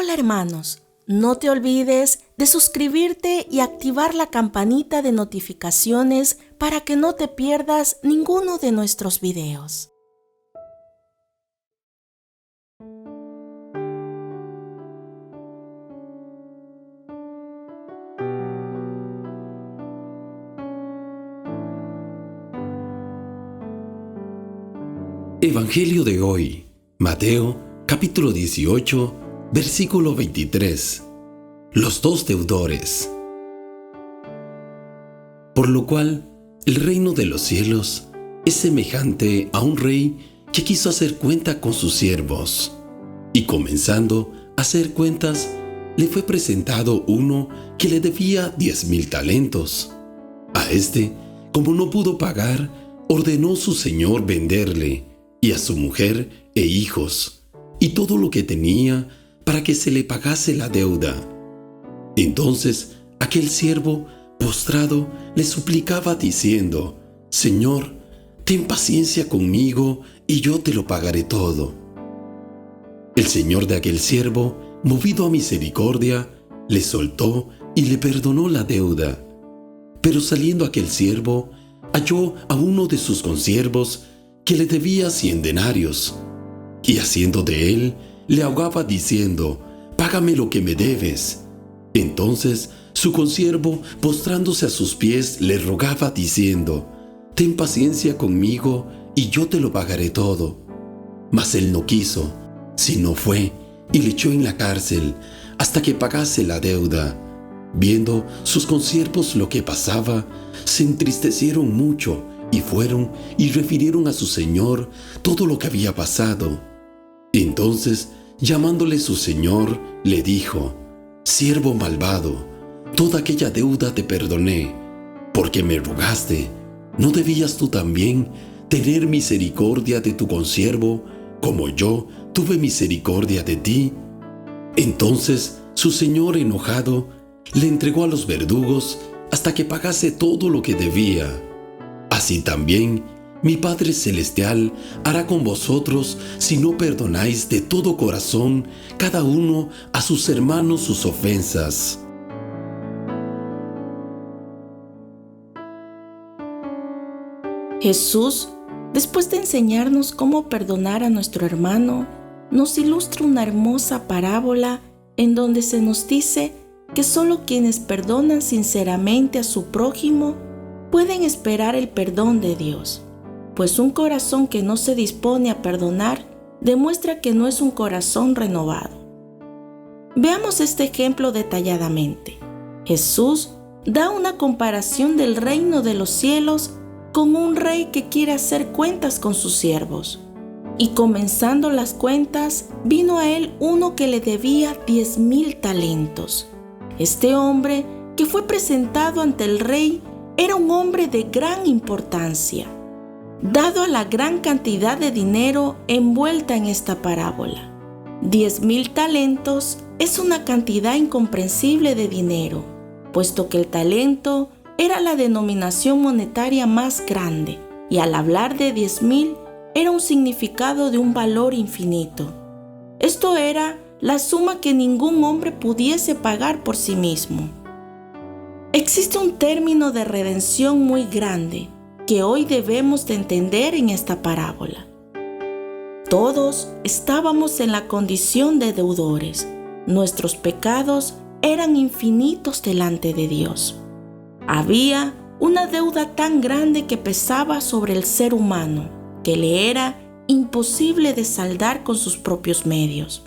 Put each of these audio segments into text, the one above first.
Hola hermanos, no te olvides de suscribirte y activar la campanita de notificaciones para que no te pierdas ninguno de nuestros videos. Evangelio de hoy, Mateo, capítulo 18, versículo 23. Los dos deudores. Por lo cual, el reino de los cielos es semejante a un rey que quiso hacer cuenta con sus siervos. Y comenzando a hacer cuentas, le fue presentado uno que le debía 10,000 talentos. A este, como no pudo pagar, ordenó su señor venderle, y a su mujer e hijos, y todo lo que tenía, para que se le pagase la deuda. Entonces aquel siervo, postrado, le suplicaba diciendo: Señor, ten paciencia conmigo, y yo te lo pagaré todo. El señor de aquel siervo, movido a misericordia, le soltó y le perdonó la deuda. Pero saliendo aquel siervo, halló a uno de sus consiervos que le debía 100 denarios, y haciendo de él, le ahogaba diciendo: Págame lo que me debes. Entonces su consiervo, postrándose a sus pies, le rogaba diciendo: Ten paciencia conmigo, y yo te lo pagaré todo. Mas él no quiso, sino fue y le echó en la cárcel hasta que pagase la deuda. Viendo sus consiervos lo que pasaba, se entristecieron mucho, y fueron y refirieron a su señor todo lo que había pasado. Entonces, llamándole su señor, le dijo: Siervo malvado, toda aquella deuda te perdoné, porque me rogaste. ¿No debías tú también tener misericordia de tu consiervo, como yo tuve misericordia de ti? Entonces, su señor enojado, le entregó a los verdugos hasta que pagase todo lo que debía. Así también mi Padre Celestial hará con vosotros si no perdonáis de todo corazón cada uno a sus hermanos sus ofensas. Jesús, después de enseñarnos cómo perdonar a nuestro hermano, nos ilustra una hermosa parábola en donde se nos dice que solo quienes perdonan sinceramente a su prójimo pueden esperar el perdón de Dios, pues un corazón que no se dispone a perdonar demuestra que no es un corazón renovado. Veamos este ejemplo detalladamente. Jesús da una comparación del reino de los cielos con un rey que quiere hacer cuentas con sus siervos. Y comenzando las cuentas, vino a él uno que le debía 10,000 talentos. Este hombre, que fue presentado ante el rey, era un hombre de gran importancia, dado a la gran cantidad de dinero envuelta en esta parábola. 10,000 talentos es una cantidad incomprensible de dinero, puesto que el talento era la denominación monetaria más grande, y al hablar de 10,000 era un significado de un valor infinito. Esto era la suma que ningún hombre pudiese pagar por sí mismo. Existe un término de redención muy grande que hoy debemos de entender en esta parábola. Todos estábamos en la condición de deudores. Nuestros pecados eran infinitos delante de Dios. Había una deuda tan grande que pesaba sobre el ser humano, que le era imposible de saldar con sus propios medios.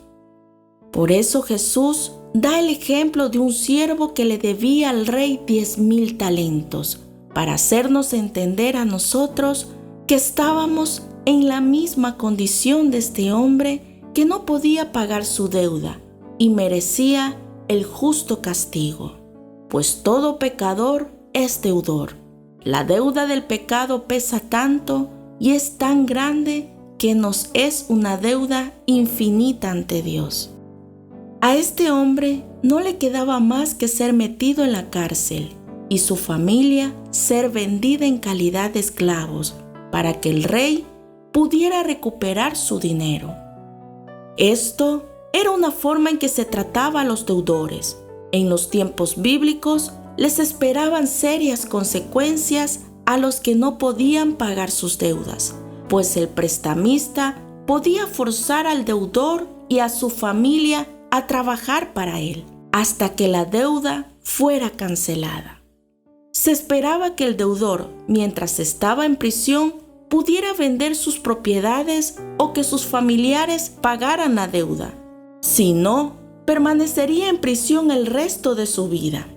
Por eso Jesús da el ejemplo de un siervo que le debía al rey 10,000 talentos, para hacernos entender a nosotros que estábamos en la misma condición de este hombre que no podía pagar su deuda y merecía el justo castigo, pues todo pecador es deudor. La deuda del pecado pesa tanto y es tan grande que nos es una deuda infinita ante Dios. A este hombre no le quedaba más que ser metido en la cárcel y su familia ser vendida en calidad de esclavos para que el rey pudiera recuperar su dinero. Esto era una forma en que se trataba a los deudores. En los tiempos bíblicos les esperaban serias consecuencias a los que no podían pagar sus deudas, pues el prestamista podía forzar al deudor y a su familia a trabajar para él, hasta que la deuda fuera cancelada. Se esperaba que el deudor, mientras estaba en prisión, pudiera vender sus propiedades o que sus familiares pagaran la deuda. Si no, permanecería en prisión el resto de su vida.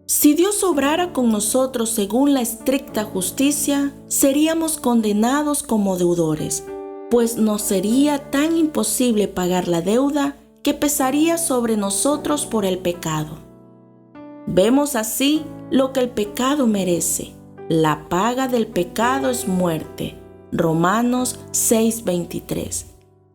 Si Dios obrara con nosotros según la estricta justicia, seríamos condenados como deudores, pues nos sería tan imposible pagar la deuda que pesaría sobre nosotros por el pecado. Vemos así lo que el pecado merece. La paga del pecado es muerte. Romanos 6:23.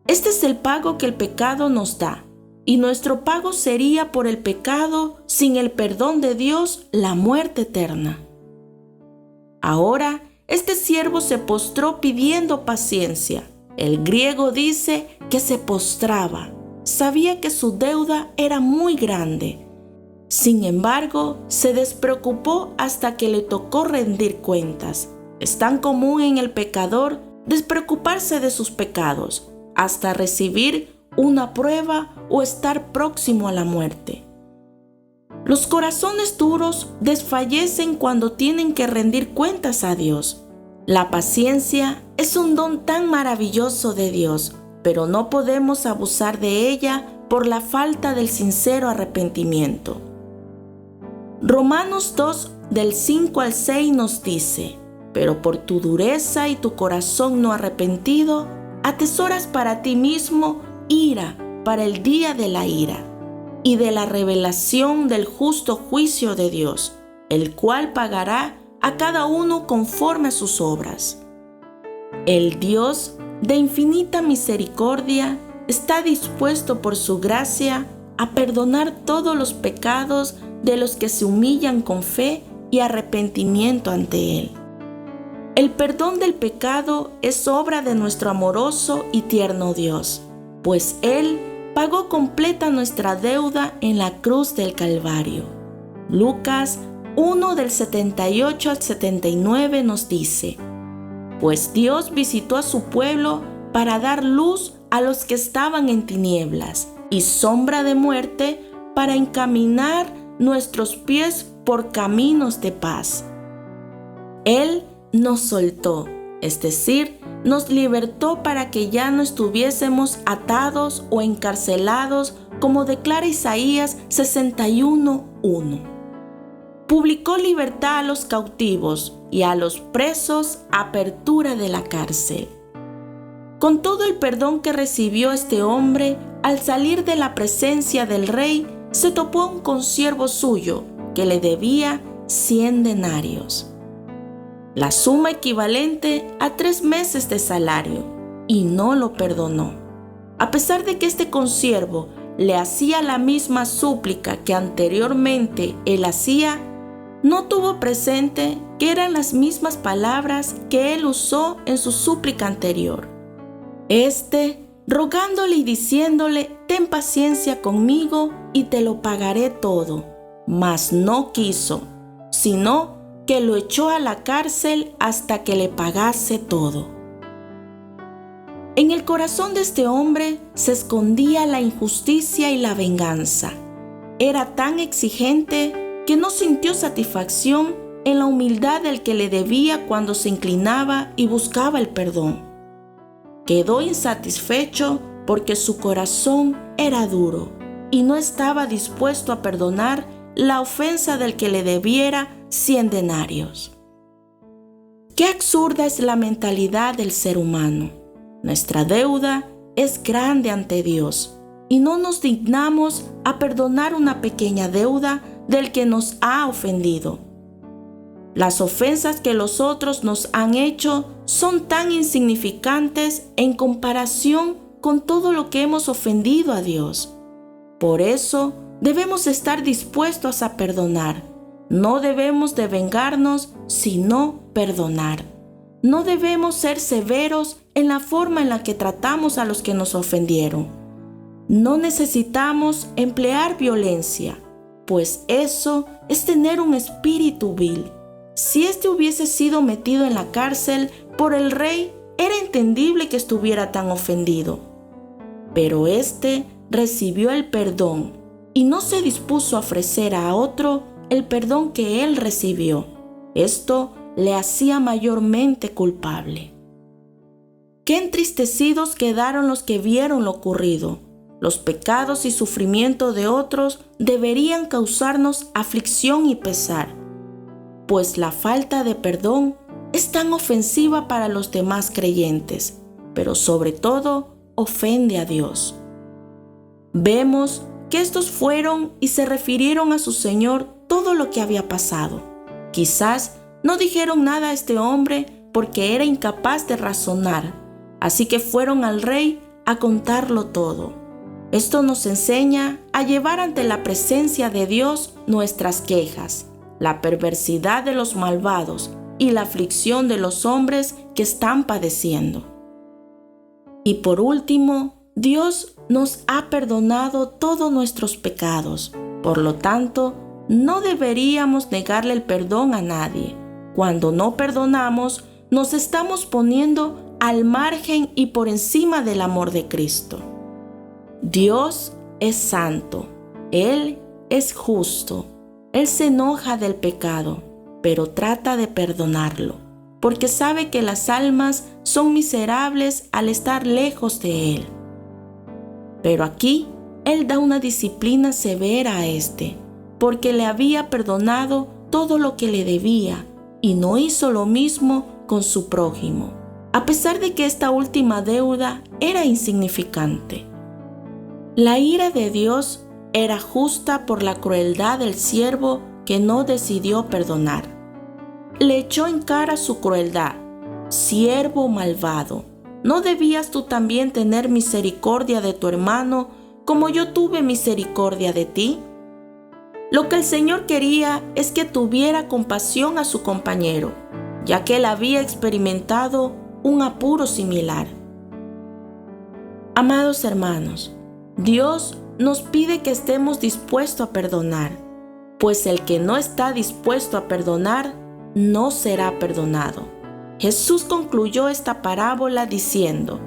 Este es el pago que el pecado nos da, y nuestro pago sería por el pecado, sin el perdón de Dios, la muerte eterna. Ahora, este siervo se postró pidiendo paciencia. El griego dice que se postraba. Sabía que su deuda era muy grande. Sin embargo, se despreocupó hasta que le tocó rendir cuentas. Es tan común en el pecador despreocuparse de sus pecados, hasta recibir una prueba o estar próximo a la muerte. Los corazones duros desfallecen cuando tienen que rendir cuentas a Dios. La paciencia es un don tan maravilloso de Dios, pero no podemos abusar de ella por la falta del sincero arrepentimiento. Romanos 2, del 5 al 6 nos dice: pero por tu dureza y tu corazón no arrepentido, atesoras para ti mismo ira para el día de la ira y de la revelación del justo juicio de Dios, el cual pagará a cada uno conforme a sus obras. El Dios de infinita misericordia está dispuesto por su gracia a perdonar todos los pecados de los que se humillan con fe y arrepentimiento ante Él. El perdón del pecado es obra de nuestro amoroso y tierno Dios, pues Él pagó completa nuestra deuda en la cruz del Calvario. Lucas 1 del 78 al 79 nos dice: pues Dios visitó a su pueblo para dar luz a los que estaban en tinieblas y sombra de muerte, para encaminar nuestros pies por caminos de paz. Él nos soltó, es decir, nos libertó para que ya no estuviésemos atados o encarcelados, como declara Isaías 61:1. Publicó libertad a los cautivos y a los presos apertura de la cárcel. Con todo el perdón que recibió este hombre, al salir de la presencia del rey, se topó a un consiervo suyo que le debía 100 denarios, la suma equivalente a 3 meses de salario, y no lo perdonó. A pesar de que este consiervo le hacía la misma súplica que anteriormente él hacía, no tuvo presente que eran las mismas palabras que él usó en su súplica anterior. Rogándole y diciéndole: ten paciencia conmigo y te lo pagaré todo, mas no quiso, sino que lo echó a la cárcel hasta que le pagase todo. En el corazón de este hombre se escondía la injusticia y la venganza. Era tan exigente que no sintió satisfacción en la humildad del que le debía cuando se inclinaba y buscaba el perdón. Quedó insatisfecho porque su corazón era duro y no estaba dispuesto a perdonar la ofensa del que le debiera 100 denarios. Qué absurda es la mentalidad del ser humano. Nuestra deuda es grande ante Dios y no nos dignamos a perdonar una pequeña deuda del que nos ha ofendido. Las ofensas que los otros nos han hecho son tan insignificantes en comparación con todo lo que hemos ofendido a Dios. Por eso debemos estar dispuestos a perdonar. No debemos de vengarnos, sino perdonar. No debemos ser severos en la forma en la que tratamos a los que nos ofendieron. No necesitamos emplear violencia, pues eso es tener un espíritu vil. Si éste hubiese sido metido en la cárcel por el rey, era entendible que estuviera tan ofendido. Pero éste recibió el perdón y no se dispuso a ofrecer a otro el perdón que él recibió. Esto le hacía mayormente culpable. Qué entristecidos quedaron los que vieron lo ocurrido. Los pecados y sufrimiento de otros deberían causarnos aflicción y pesar, pues la falta de perdón es tan ofensiva para los demás creyentes, pero sobre todo ofende a Dios. Vemos que estos fueron y se refirieron a su Señor todo lo que había pasado. Quizás no dijeron nada a este hombre porque era incapaz de razonar, así que fueron al rey a contarlo todo. Esto nos enseña a llevar ante la presencia de Dios nuestras quejas, la perversidad de los malvados y la aflicción de los hombres que están padeciendo. Y por último, Dios nos ha perdonado todos nuestros pecados. Por lo tanto, no deberíamos negarle el perdón a nadie. Cuando no perdonamos, nos estamos poniendo al margen y por encima del amor de Cristo. Dios es santo, Él es justo, Él se enoja del pecado, pero trata de perdonarlo, porque sabe que las almas son miserables al estar lejos de Él. Pero aquí, Él da una disciplina severa a este, porque le había perdonado todo lo que le debía y no hizo lo mismo con su prójimo, a pesar de que esta última deuda era insignificante. La ira de Dios era justa por la crueldad del siervo que no decidió perdonar. Le echó en cara su crueldad. Siervo malvado, ¿no debías tú también tener misericordia de tu hermano como yo tuve misericordia de ti? Lo que el Señor quería es que tuviera compasión a su compañero, ya que él había experimentado un apuro similar. Amados hermanos, Dios nos pide que estemos dispuestos a perdonar, pues el que no está dispuesto a perdonar no será perdonado. Jesús concluyó esta parábola diciendo: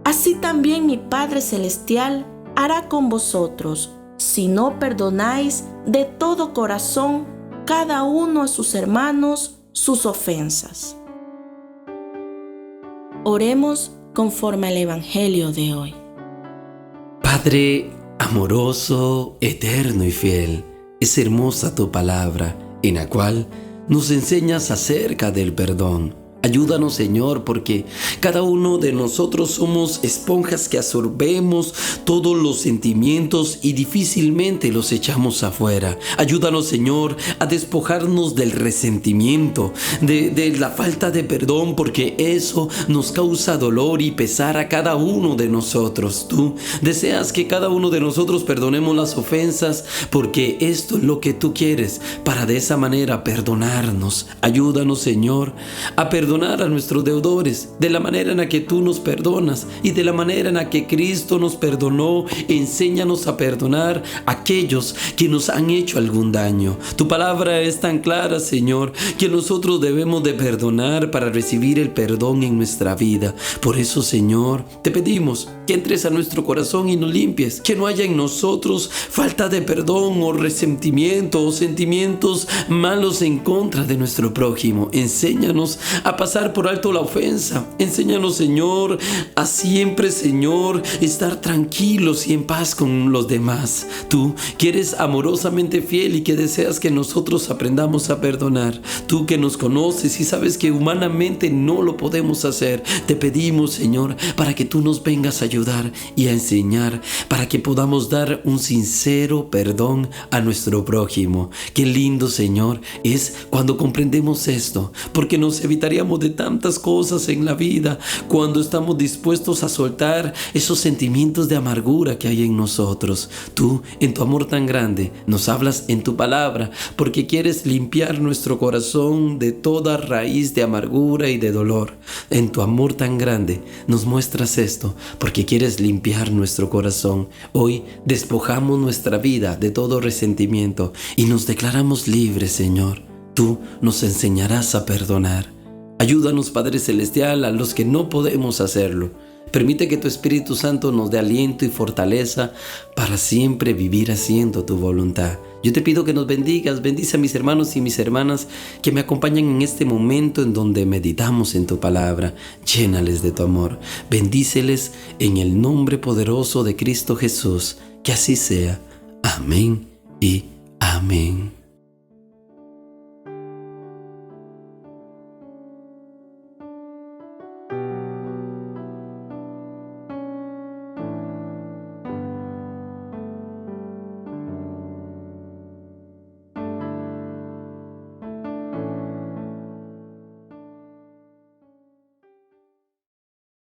así también mi Padre Celestial hará con vosotros, si no perdonáis de todo corazón cada uno a sus hermanos sus ofensas. Oremos conforme al Evangelio de hoy. Padre amoroso, eterno y fiel, es hermosa tu palabra, en la cual nos enseñas acerca del perdón. Ayúdanos, Señor, porque cada uno de nosotros somos esponjas que absorbemos todos los sentimientos y difícilmente los echamos afuera. Ayúdanos, Señor, a despojarnos del resentimiento, de la falta de perdón, porque eso nos causa dolor y pesar a cada uno de nosotros. Tú deseas que cada uno de nosotros perdonemos las ofensas, porque esto es lo que tú quieres, para de esa manera perdonarnos. Ayúdanos, Señor, a perdonar a nuestros deudores de la manera en la que tú nos perdonas y de la manera en la que Cristo nos perdonó. Enséñanos a perdonar a aquellos que nos han hecho algún daño. Tu palabra es tan clara, Señor, que nosotros debemos de perdonar para recibir el perdón en nuestra vida. Por eso, Señor, te pedimos que entres a nuestro corazón y nos limpies, que no haya en nosotros falta de perdón o resentimiento o sentimientos malos en contra de nuestro prójimo. Enséñanos a pasar por alto la ofensa. Enséñanos, Señor, a siempre, Señor, estar tranquilos y en paz con los demás. Tú que eres amorosamente fiel y que deseas que nosotros aprendamos a perdonar. Tú que nos conoces y sabes que humanamente no lo podemos hacer. Te pedimos, Señor, para que tú nos vengas a ayudar y a enseñar, para que podamos dar un sincero perdón a nuestro prójimo. Qué lindo, Señor, es cuando comprendemos esto, porque nos evitaríamos escaparíamos de tantas cosas en la vida cuando estamos dispuestos a soltar esos sentimientos de amargura que hay en nosotros. Tú, en tu amor tan grande, nos hablas en tu palabra porque quieres limpiar nuestro corazón de toda raíz de amargura y de dolor. En tu amor tan grande nos muestras esto porque quieres limpiar nuestro corazón. Hoy despojamos nuestra vida de todo resentimiento y nos declaramos libres, Señor. Tú nos enseñarás a perdonar. Ayúdanos, Padre Celestial, a los que no podemos hacerlo. Permite que tu Espíritu Santo nos dé aliento y fortaleza para siempre vivir haciendo tu voluntad. Yo te pido que nos bendigas, bendice a mis hermanos y mis hermanas que me acompañan en este momento en donde meditamos en tu palabra. Llénales de tu amor, bendíceles en el nombre poderoso de Cristo Jesús. Que así sea. Amén y amén.